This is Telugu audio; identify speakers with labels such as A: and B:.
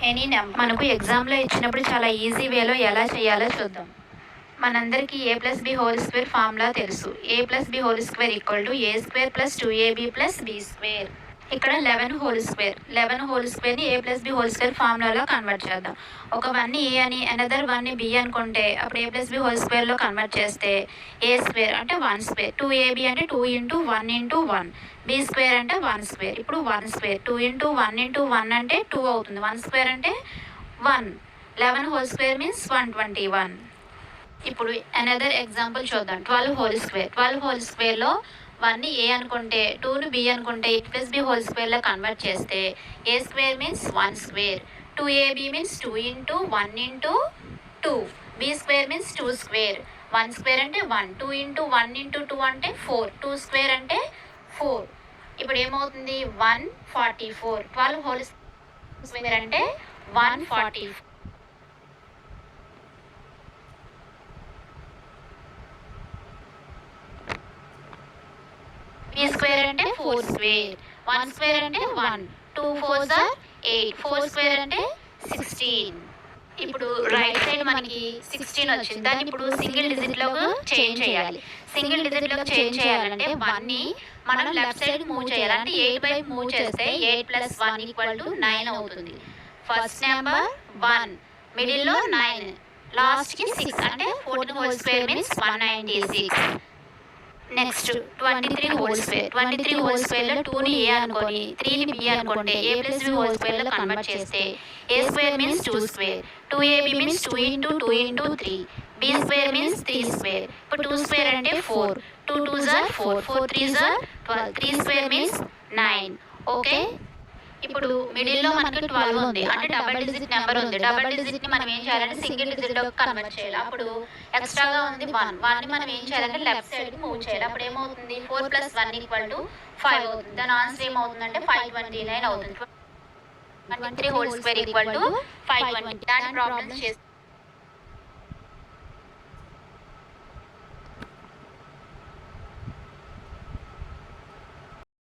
A: ఎనీ నెంబర్ మనకు ఎగ్జామ్లో ఇచ్చినప్పుడు చాలా ఈజీ వేలో ఎలా చేయాలో చూద్దాం. మనందరికీ a plus b whole square formula తెలుసు. A plus b whole square equal to a square plus 2ab plus b square. ఇక్కడ 11 హోల్ స్క్వేర్ని a plus b whole square ఫార్ములాలో కన్వర్ట్ చేద్దాం. ఒక 1ని ఏ అని అనదర్ 1ని బి అనుకుంటే అప్పుడు ఏ ప్లస్ బి హోల్ స్క్వేర్లో కన్వర్ట్ చేస్తే ఏ స్క్వేర్ అంటే 1 స్క్వేర్, 2ab అంటే 2 ఇంటూ 1 ఇంటూ 1, బి స్క్వేర్ అంటే 1 స్క్వేర్. ఇప్పుడు 1 స్క్వేర్ 2 ఇంటూ 1 ఇంటూ 1 అంటే 2 అవుతుంది. 1 స్క్వేర్ అంటే 1. 11 హోల్ స్క్వేర్ మీన్స్ 121. ఇప్పుడు అనదర్ ఎగ్జాంపుల్ చూద్దాం. 12 హోల్ స్క్వేర్లో 1ని ఏ అనుకుంటే 2ని బి అనుకుంటే ఏ ప్లస్ బి హోల్ స్క్వేర్లో కన్వర్ట్ చేస్తే a square means 1 square, 2ab means 2 into 1 into 2, b square means 2 square. 1 square అంటే 1, 2 ఇంటూ 1 ఇంటూ 2 అంటే 4, 2 స్క్వేర్ అంటే 4. ఇప్పుడు ఏమవుతుంది 144. 12 హోల్ స్క్వేర్ అంటే 144. బి స్క్వేర్ అంటే 4 స్క్వేర్, 1 స్క్వేర్ అంటే 1, 2 4s are 8, 4 స్క్వేర్ అంటే 16. ఇప్పుడు రైట్ సైడ్ మనకి 16 వచ్చింది. దాన్ని ఇప్పుడు సింగిల్ డిజిట్లోకి చేంజ్ చేయాలి. సింగిల్ డిజిట్లోకి చేంజ్ చేయాలంటే 1ని మనం లెఫ్ట్ సైడ్ మూవ్ చేయాలి. అంటే 8 వైపు మూవ్ చేస్తే 8 ప్లస్ 1 ఈక్వల్ టు 9 అవుతుంది. ఫస్ట్ నెంబర్ 1, మిడిల్లో 9, లాస్ట్కి 6 అంటే 14 whole square means 196. Next 23 whole స్క్వేర్లో 2ని ఏ అనుకొని 3ని బి అనుకుంటే ఏ ప్లస్ బి హోల్ స్క్వేర్లో కన్వర్ట్ చేస్తే a square means 2 square, 2ab means 2 into 2 into 3, b square means 3 square. ఇప్పుడు 2 స్క్వేర్ అంటే 4, 2 2s are 4, 4 3s are 12, 3 square means 9. Okay, ఇప్పుడు మిడిల్లో మనకి 12 ఉంది అంటే డబల్ డిజిట్ నెంబర్ ఉంది. డబల్ డిజిట్ని మనం ఏం చేయాలంటే సింగిల్ డిజిట్లోకి కన్వర్ట్ చేయాలి. అప్పుడు ఎక్స్ట్రాగా ఉంది 1ని మనం ఏం చేయాలంటే లెఫ్ట్ సైడ్కి మూవ్ చేయాలి. అప్పుడు ఏమవుతుంది 4 ప్లస్ 1 ఈక్వల్ టు 5 అవుతుంది. దాని ఆన్సర్ ఏమవుతుందంటే 529 అవుతుంది. 23 హోల్ స్క్వేర్ ఈక్వల్ టు 520. దాని ప్రాబ్లమ్స్ చేస్తే